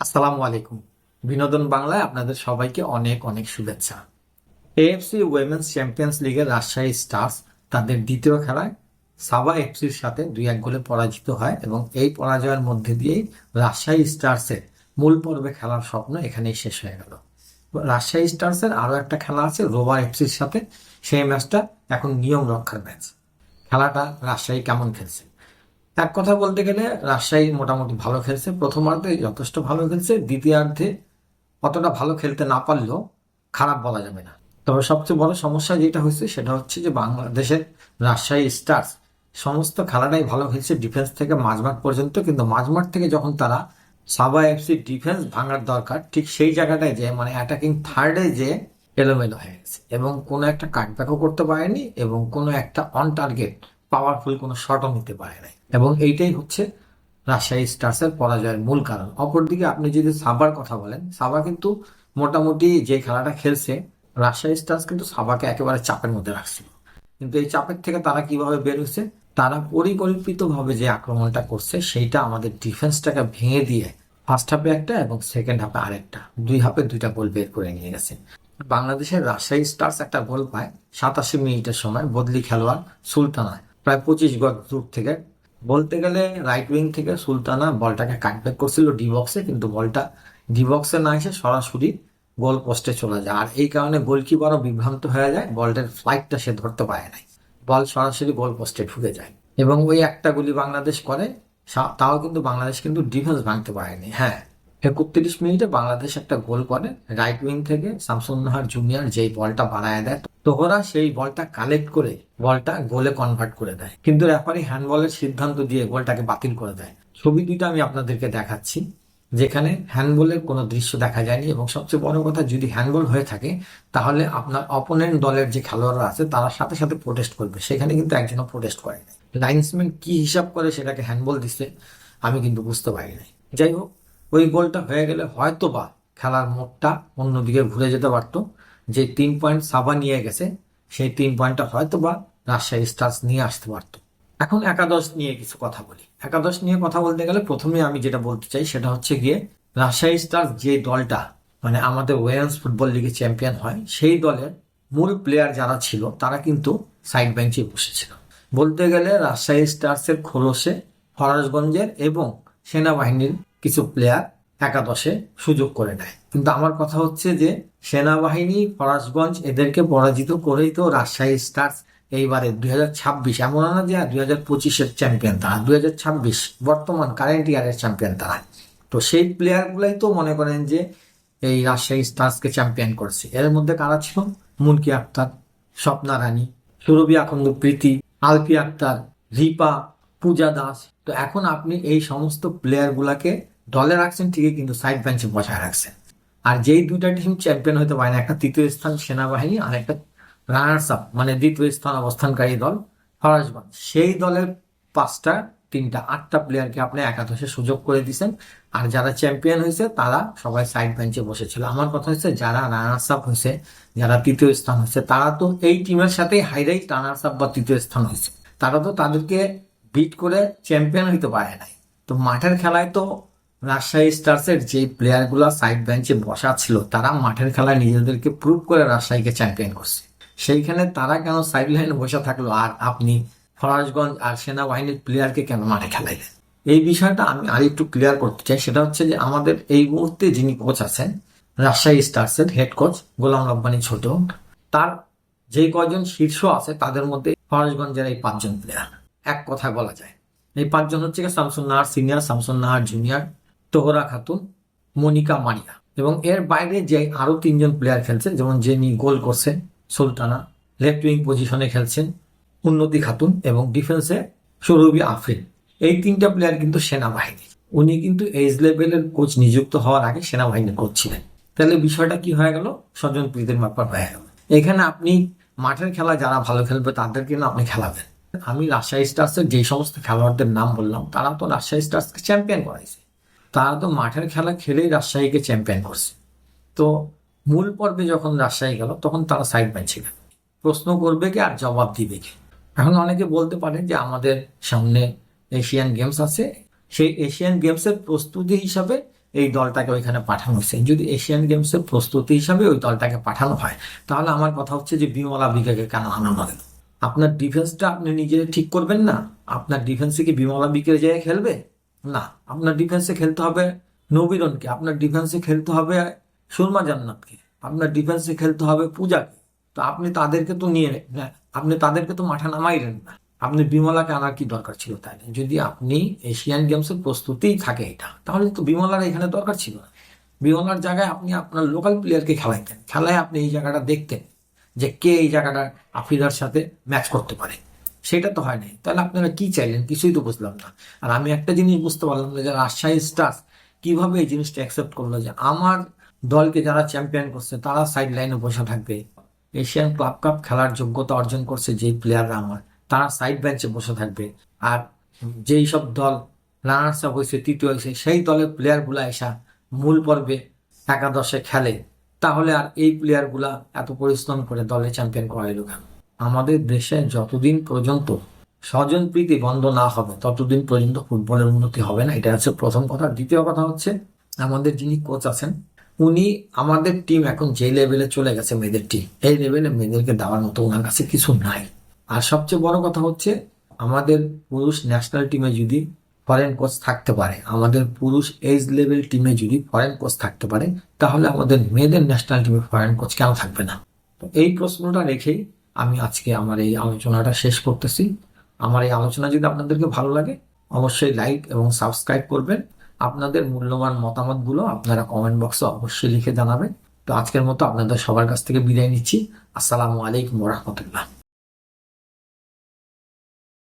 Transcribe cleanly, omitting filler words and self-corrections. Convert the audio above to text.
আসসালামু আলাইকুম। বিনোদন বাংলায় আপনাদের সবাইকে অনেক অনেক শুভেচ্ছা। এএফসি উইমেন্স চ্যাম্পিয়ন্স লিগের রাজশাহী স্টার্স তাদের দ্বিতীয় খেলায় সাবা এফসির সাথে 2-1 গোলে পরাজিত হয় এবং এই পরাজয়ের মধ্যে দিয়েই রাজশাহী স্টার্সের মূল পর্বে খেলার স্বপ্ন এখানেই শেষ হয়ে গেল। রাজশাহী স্টার্সের আরও একটা খেলা আছে রোভার এফসির সাথে, সেই ম্যাচটা এখন নিয়ম রক্ষার ম্যাচ। খেলাটা রাজশাহী কেমন খেলছে? এক কথা বলতে গেলে রাজশাহী মোটামুটি ভালো খেলছে, প্রথমার্ধে যথেষ্ট ভালো খেলছে, দ্বিতীয়ার্ধে অতটা ভালো খেলতে না পারলেও খারাপ বলা যাবে না। তবে সবচেয়ে বড় সমস্যা যেটা হয়েছে সেটা হচ্ছে যে বাংলাদেশের রাজশাহী স্টার্স সমস্ত খেলাটাই ভালো খেলছে ডিফেন্স থেকে মাঝমাঠ পর্যন্ত, কিন্তু মাঝমাঠ থেকে যখন তারা সাবা এফসি ডিফেন্স ভাঙার দরকার ঠিক সেই জায়গাটায় যে মানে অ্যাটাকিং থার্ডে যে এলোমেলো হয়ে গেছে এবং কোনো একটা কাটব্যাকও করতে পারেনি এবং কোনো একটা অন টার্গেট পাওয়ারফুল কোনো শটও নিতে পারে নাই, এবং এইটাই হচ্ছে রাজশাহী স্টার্সের পরাজয়ের মূল কারণ। অপরদিকে আপনি যদি সাবার কথা বলেন, সাবা কিন্তু মোটামুটি যে খেলাটা খেলছে, রাজশাহী স্টার্স কিন্তু সাবাকে একেবারে চাপের মধ্যে রাখছিল। কিন্তু এই চাপের থেকে তারা কিভাবে বের হয়েছে, তারা পরিকল্পিতভাবে যে আক্রমণটা করছে সেইটা আমাদের ডিফেন্সটাকে ভেঙে দিয়ে ফার্স্ট হাফে একটা এবং সেকেন্ড হাফে আরেকটা, দুই হাফে দুইটা গোল বের করে নিয়ে গেছে। বাংলাদেশের রাজশাহী স্টার্স একটা গোল পায় 87 মিনিটের সময় বদলি খেলোয়াড় সুলতানা প্রায় 25 গজ দূর থেকে। বলতে গেলে রাইট উইং থেকে সুলতানা বলটাকে কাটব্যাক করছিল ডি বক্সে, কিন্তু বলটা ডি বক্সে না এসে সরাসরি গোল পোস্টে চলে যায়, আর এই কারণে গোলকিপারও বিভ্রান্ত হয়ে যায়, বলটার ফ্লাইটটা সে ধরতে পারে নাই, বল সরাসরি গোল পোস্টে ঢুকে যায় এবং ওই একটা গুলি বাংলাদেশ করে। তাও কিন্তু বাংলাদেশ কিন্তু ডিফেন্স ভাঙতে পারেনি। হ্যাঁ, 31 মিনিটে বাংলাদেশ একটা গোল করে রাইট উইং থেকে শামসুন নাহার জুনিয়র যেই বলটা বাড়ায় দেয়, তোহরা সেই বলটা কালেক্ট করে বলটা গোলে কনভার্ট করে দেয়, কিন্তু রেফারি হ্যান্ডবলের সিদ্ধান্ত দিয়ে গোলটাকে বাতিল করে দেয়। ছবি দুইটা আমি আপনাদেরকে দেখাচ্ছি, যেখানে হ্যান্ডবলের কোনো দৃশ্য দেখা যায়নি, এবং সবচেয়ে বড় কথা, যদি হ্যান্ডবল হয়ে থাকে তাহলে আপনার অপোনেন্ট দলের যে খেলোয়াড়রা আছে তারা সাথে সাথে প্রোটেস্ট করবে, সেখানে কিন্তু একজনও প্রোটেস্ট করে নাই। লাইন্সম্যান কি হিসাব করে সেটাকে হ্যান্ডবল দিচ্ছে আমি কিন্তু বুঝতে পারি নাই। যাই হোক, ওই গোলটা হয়ে গেলে হয়তো বা খেলার মোড়টা অন্যদিকে ঘুরে যেতে পারতো। যে 3 পয়েন্ট সাবা নিয়ে গেছে সেই 3 পয়েন্টটা হয়তো বা রাজশাহী স্টার্স নিয়ে আসতে পারতো। এখন একাদশ নিয়ে কিছু কথা বলি। একাদশ নিয়ে কথা বলতে গেলে প্রথমে আমি যেটা বলতে চাই সেটা হচ্ছে গিয়ে রাজশাহী স্টার্স যে দলটা মানে আমাদের ওয়েমেন্স ফুটবল লিগে চ্যাম্পিয়ন হয়, সেই দলের মূল প্লেয়ার যারা ছিল তারা কিন্তু সাইড বেঞ্চে বসেছিল। বলতে গেলে রাজশাহী স্টার্সের খোলসে ফরাজগঞ্জের এবং সেনাবাহিনীর কিছু প্লেয়ার একাদশে সুযোগ করে নেয়, কিন্তু আমার কথা হচ্ছে যে সেনাবাহিনী ফরাজগঞ্জ এদেরকে পরাজিত করেই তো রাজশাহী স্টার্স এইবারে 2026 এমন না যে 2025-এর চ্যাম্পিয়ন তারা, 2026 বর্তমান কারেন্ট ইয়ারের চ্যাম্পিয়ন তারা। তো সেই প্লেয়ারগুলাই তো মনে করেন যে এই রাজশাহী স্টার্সকে চ্যাম্পিয়ন করছে। এর মধ্যে কারা ছিল? মুনকি আক্তার, স্বপ্না রানী, সুরভি আখন্দ প্রীতি, আলফি আক্তার, রিপা, পূজা দাস। তো এখন আপনি এই সমস্ত প্লেয়ার গুলাকে দলে রাখছেন ঠিকই, কিন্তু সাইড বেঞ্চে বসায় রাখছেন। আর যেই দুইটা টিম চ্যাম্পিয়ন হতে পারে না, একটা তৃতীয় স্থান সেনাবাহিনী আর একটা রানার্স আপ মানে দ্বিতীয় স্থান অবস্থানকারী দল ফরাজগঞ্জ, সেই দলের পাঁচটা তিনটা আটটা প্লেয়ারকে আপনি একাদশে সুযোগ করে দিচ্ছেন, আর যারা চ্যাম্পিয়ন হয়েছে তারা সবাই সাইড বেঞ্চে বসেছিল। আমার কথা হচ্ছে যারা রানার্স আপ হয়েছে, যারা তৃতীয় স্থান হয়েছে, তারা তো এই টিমের সাথে হাইরাইট রানার্স আপ বা তৃতীয় স্থান হয়েছে, তারা তো তাদেরকে বিট করে চ্যাম্পিয়ন হইতে পারে নাই। তো মাঠের খেলায় তো রাজশাহী স্টার্সের যে প্লেয়ারগুলো সাইড বেঞ্চে বসা ছিল তারা মাঠের খেলায় নিজেদেরকে প্রুভ করে রাজশাহীকে চ্যাম্পিয়ন করছে, সেইখানে তারা কেন সাইড লাইনে বসে থাকলো আর আপনি ফরাজগঞ্জ আর সেনাবাহিনীর প্লেয়ারকে কেন মাঠে খেলাইলেন? এই বিষয়টা আমি আর একটু ক্লিয়ার করতে চাই। সেটা হচ্ছে যে আমাদের এই মুহূর্তে যিনি কোচ আছেন রাজশাহী স্টার্সের হেড কোচ গোলাম রব্বানী ছোট, তার যে কয়জন শীর্ষ আছে তাদের মধ্যে ফরাজগঞ্জের এই 5জন প্লেয়ার এক কথায় বলা যায়। এই 5জন হচ্ছে শামসুন নাহার সিনিয়র, শামসুন নাহার জুনিয়র, তোহরা খাতুন, মনিকা মারিয়া, এবং এর বাইরে যে আরো 3জন প্লেয়ার খেলছে, যেমন যিনি গোল করছে সুলতানা, লেফট উইং পজিশনে খেলছেন উন্নতি খাতুন, এবং ডিফেন্সে সৌরভী আফরিন। এই 3টা প্লেয়ার কিন্তু সেনাবাহিনী। উনি কিন্তু এইজ লেভেলের কোচ নিযুক্ত হওয়ার আগে সেনাবাহিনীর কোচ ছিলেন। তাহলে বিষয়টা কি হয়ে গেল? স্বজন প্রীতির ব্যাপার হয়ে গেল। এখানে আপনি মাঠের খেলা যারা ভালো খেলবে তাদেরকে না আপনি খেলাবেন। আমি রাজশাহী স্টার্সের যে সমস্ত খেলোয়াড়দের নাম বললাম তারা তো রাজশাহী স্টার্সকে চ্যাম্পিয়ন করাইছে, তারা তো মাঠের খেলা খেলেই রাজশাহীকে চ্যাম্পিয়ন করছে। তো মূল পর্বে যখন রাজশাহী গেল তখন তারা সাইড বেঞ্চে গেল, প্রশ্ন করবে কে আর জবাব দিবে কে? এখন অনেকে বলতে পারেন যে আমাদের সামনে এশিয়ান গেমস আছে, সেই এশিয়ান গেমসের প্রস্তুতি হিসাবে এই দলটাকে ওইখানে পাঠানো হয়েছে। যদি এশিয়ান গেমসের প্রস্তুতি হিসাবে ওই দলটাকে পাঠানো হয়, তাহলে আমার কথা হচ্ছে যে বিমলা বিকেকে কেন আনা হবে? আপনার ডিফেন্সটা আপনি নিজে ঠিক করবেন না? আপনার ডিফেন্সে কি বিমলা বিকে যেয়ে খেলবে? না, আপনার ডিফেন্সে খেলতে হবে নবীরনকে, আপনার ডিফেন্সে খেলতে হবে সুরমা জান্নাতকে, আপনার ডিফেন্সে খেলতে হবে পূজাকে। তো আপনি তাদেরকে তো নিয়ে আপনি তাদেরকে তো মাঠে নামাইলেন না। আপনি বিমলাকে আনার কি দরকার ছিল? তাই না? যদি আপনি এশিয়ান গেমসের প্রস্তুতিই থাকে এটা, তাহলে তো বিমলার এখানে দরকার ছিল না। বিমলার জায়গায় আপনি আপনার লোকাল প্লেয়ারকে খেলাইতেন, খেলায় আপনি এই জায়গাটা দেখতেন যে কে এই জায়গাটা আফ্রিকার সাথে ম্যাচ করতে পারে। সেটা তো হয় নাই। তাহলে আপনারা কি চাইলেন? কিছুই তো বুঝলাম না। আর আমি একটা জিনিস বুঝতে পারলাম না যে রাজশাহী স্টার্স কিভাবে এই জিনিসটা অ্যাকসেপ্ট করলো যে আমার দলকে যারা চ্যাম্পিয়ন করছে তারা সাইড লাইনে বসে থাকবে, এশিয়ান ক্লাব কাপ খেলার যোগ্যতা অর্জন করছে যেই প্লেয়াররা আমার, তারা সাইড বেঞ্চে বসে থাকবে। আর যেই সব দল রানার্স আপ হয়েছে, তৃতীয় হয়েছে, সেই দলের প্লেয়ারগুলা এসা মূল পর্বে একাদশে খেলে, তাহলে আর এই প্লেয়ারগুলা এত পরিশ্রম করে দলে চ্যাম্পিয়ন করাইল কেন? আমাদের দেশে যতদিন পর্যন্ত স্বজন প্রীতি বন্ধ না হবে ততদিন পর্যন্ত ফুটবলের উন্নতি হবে না। এটা হচ্ছে প্রথম কথা। দ্বিতীয় কথা হচ্ছে, আমাদের যিনি কোচ আছেন উনি, আমাদের টিম এখন যে লেভেলে চলে গেছে, মেয়েদের টিম, এই লেভেলে মেয়েদেরকে দেওয়ার মতো ওনার কাছে কিছু নাই। আর সবচেয়ে বড় কথা হচ্ছে, আমাদের পুরুষ ন্যাশনাল টিমে যদি ফরেন কোচ থাকতে পারে, আমাদের পুরুষ এজ লেভেল টিমে যদি ফরেন কোচ থাকতে পারে, তাহলে আমাদের মেয়েদের ন্যাশনাল টিমে ফরেন কোচ কেন থাকবে না? তো এই প্রশ্নটা রেখেই আমি আজকে আমার এই আলোচনাটা শেষ করতেছি। আমার এই আলোচনা যদি আপনাদেরকে ভালো লাগে, অবশ্যই লাইক এবং সাবস্ক্রাইব করবেন। আপনাদের মূল্যবান মতামতগুলো আপনারা কমেন্ট বক্সে অবশ্যই লিখে জানাবেন। তো আজকের মতো আপনাদের সবার কাছ থেকে বিদায় নিচ্ছি। আসসালামু আলাইকুম ওয়া রাহমাতুল্লাহ।